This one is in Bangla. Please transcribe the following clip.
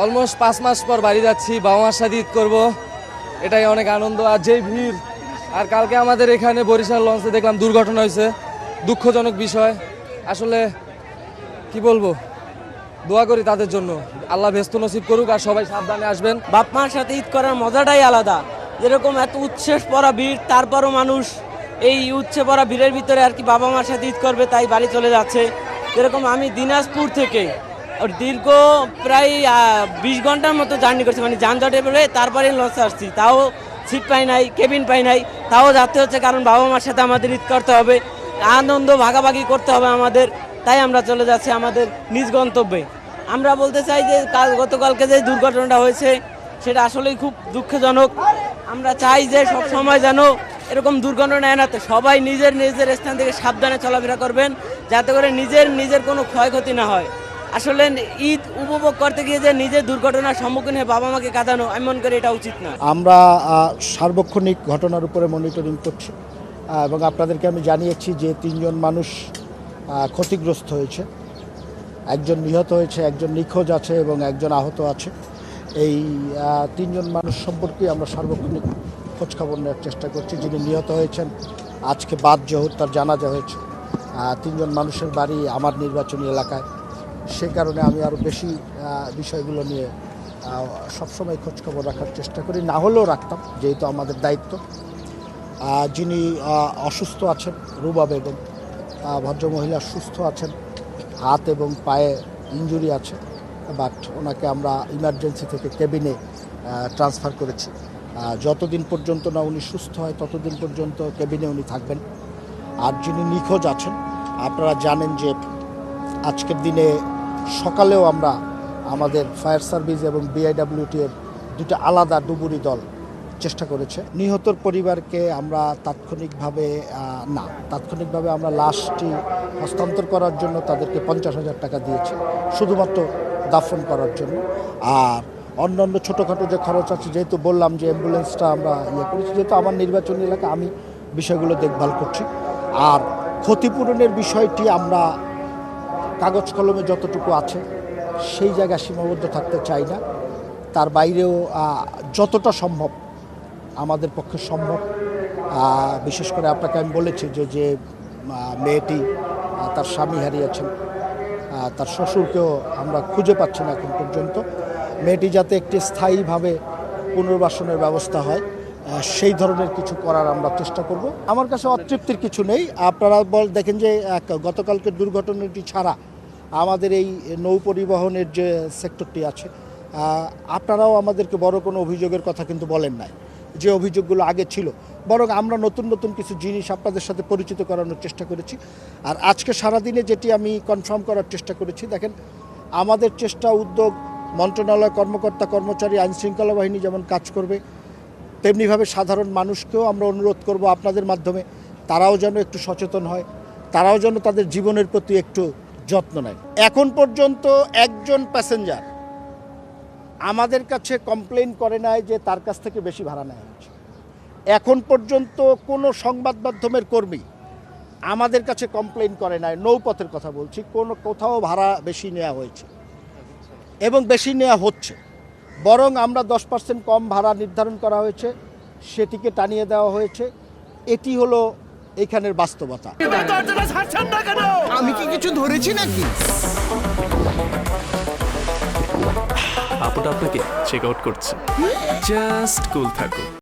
অলমোস্ট 5 মাস পর বাড়ি যাচ্ছি, বাবা মার সাথে ঈদ করবো, এটাই অনেক আনন্দ। আর যেই ভিড়, আর কালকে আমাদের এখানে বরিশাল লঞ্চে দেখলাম দুর্ঘটনা হয়েছে, দুঃখজনক বিষয়। আসলে কি বলবো, দোয়া করি তাদের জন্য, আল্লাহ ব্যস্ত নসিব করুক আর সবাই সাবধানে আসবেন। বাপ মার সাথে ঈদ করার মজাটাই আলাদা। যেরকম এত উচ্ছ্বাস ভরা ভিড়, তারপরও মানুষ এই উচ্ছ্বাস ভরা ভিড়ের ভিতরে আর কি বাবা মার সাথে ঈদ করবে, তাই বাড়ি চলে যাচ্ছে। যেরকম আমি দিনাজপুর থেকে দীর্ঘ প্রায় 20 ঘন্টার মতো জার্নি করছি, মানে যানজটে পড়ে তারপরে লঞ্চে আসছি। তাও সিট পাই নাই, কেবিন পাই নাই, তাও যাতে হচ্ছে, কারণ বাবা মার সাথে আমাদের ঈদ করতে হবে, আনন্দ ভাগাভাগি করতে হবে আমাদের। তাই আমরা চলে যাচ্ছি আমাদের নিজ গন্তব্যে। আমরা বলতে চাই যে গতকালকে যে দুর্ঘটনাটা হয়েছে সেটা আসলেই খুব দুঃখজনক। আমরা চাই যে সব সময় যেন এরকম দুর্ঘটনা এড়াতে সবাই নিজের নিজের স্থান থেকে সাবধানে চলাফেরা করবেন, যাতে করে নিজের কোনো ক্ষয়ক্ষতি না হয়। আসলে ঈদ উপভোগ করতে গিয়ে যে নিজের দুর্ঘটনার সম্মুখীন হয়ে বাবা মাকে কাঁদানো, আমি মনে করি এটা উচিত না। আমরা সার্বক্ষণিক ঘটনার উপরে মনিটরিং করছি এবং আপনাদেরকে আমি জানিয়েছি যে 3 জন মানুষ ক্ষতিগ্রস্ত হয়েছে, একজন নিহত হয়েছে, একজন নিখোঁজ আছে এবং একজন আহত আছে। এই 3 জন মানুষ সম্পর্কে আমরা সার্বক্ষণিক খোঁজখবর নেওয়ার চেষ্টা করছি। যিনি নিহত হয়েছেন আজকে বাদ জোহর তার জানাজা হয়েছে। 3 জন মানুষের বাড়ি আমার নির্বাচনী এলাকায়, সে কারণে আমি আরও বেশি বিষয়গুলো নিয়ে সবসময় খোঁজখবর রাখার চেষ্টা করি, না হলেও রাখতাম যেহেতু আমাদের দায়িত্ব। যিনি অসুস্থ আছেন রুবা বেগম, ভদ্রমহিলা সুস্থ আছেন, হাত এবং পায়ে ইনজুরি আছে, বাট ওনাকে আমরা ইমার্জেন্সি থেকে কেবিনে ট্রান্সফার করেছি। যতদিন পর্যন্ত না উনি সুস্থ হয় ততদিন পর্যন্ত কেবিনে উনি থাকবেন। আর যিনি নিখোঁজ আছেন, আপনারা জানেন যে আজকের দিনে সকালেও আমরা আমাদের ফায়ার সার্ভিস এবং বিআইডব্লিউটি এর 2টা আলাদা ডুবুরি দল চেষ্টা করেছে। নিহতর পরিবারকে আমরা তাৎক্ষণিকভাবে আমরা লাশটি হস্তান্তর করার জন্য তাদেরকে 50,000 টাকা দিয়েছি, শুধুমাত্র দাফন করার জন্য। আর অন্যান্য ছোটোখাটো যে খরচ আছে, যেহেতু বললাম যে অ্যাম্বুলেন্সটা আমরা করেছি, যেহেতু আমার নির্বাচনী এলাকা আমি বিষয়গুলো দেখভাল করছি। আর ক্ষতিপূরণের বিষয়টি আমরা কাগজ কলমে যতটুকু আছে সেই জায়গায় সীমাবদ্ধ থাকতে চাই না, তার বাইরেও যতটা সম্ভব আমাদের পক্ষে সম্ভব। বিশেষ করে আপনাকে আমি বলেছি যে মেয়েটি তার স্বামী হারিয়েছেন, তার শ্বশুরকেও আমরা খুঁজে পাচ্ছি না এখন পর্যন্ত। মেয়েটি যাতে একটি স্থায়ীভাবে পুনর্বাসনের ব্যবস্থা হয়, সেই ধরনের কিছু করার আমরা চেষ্টা করব। আমার কাছে অতৃপ্তির কিছু নেই। আপনারা দেখেন যে গতকালকের দুর্ঘটনাটি ছাড়া আমাদের এই নৌ পরিবহনের যে সেক্টরটি আছে, আপনারাও আমাদেরকে বড় কোনো অভিযোগের কথা কিন্তু বলেন নাই, যে অভিযোগগুলো আগে ছিল, বরং আমরা নতুন নতুন কিছু জিনিস আপনাদের সাথে পরিচিত করানোর চেষ্টা করেছি। আর আজকে সারাদিনে যেটি আমি কনফার্ম করার চেষ্টা করেছি, দেখেন আমাদের চেষ্টা উদ্যোগ, মন্ত্রণালয় কর্মকর্তা কর্মচারী, আইনশৃঙ্খলা বাহিনী যেমন কাজ করবে, তেমনিভাবে সাধারণ মানুষকেও আমরা অনুরোধ করব আপনাদের মাধ্যমে, তারাও যেন একটু সচেতন হয়, তারাও যেন তাদের জীবনের প্রতি একটু যত্ন নেয়। এখন পর্যন্ত একজন প্যাসেঞ্জার আমাদের কাছে কমপ্লেন করে নাই যে তার কাছ থেকে বেশি ভাড়া নেওয়া হয়েছে। এখন পর্যন্ত কোনো সংবাদ মাধ্যমের কর্মী আমাদের কাছে কমপ্লেন করে নাই, নৌপথের কথা বলছি, কোথাও ভাড়া বেশি নেওয়া হয়েছে এবং বেশি নেওয়া হচ্ছে। বরং আমরা 10% কম ভাড়া নির্ধারণ করা হয়েছে, সেটিকে টানিয়ে দেওয়া হয়েছে। এটি হলো এইখানের বাস্তবতা। আমি কি কিছু ধরেছি নাকি? আপুটা আপনাকে চেক আউট করছে, জাস্ট কুল থাকুন।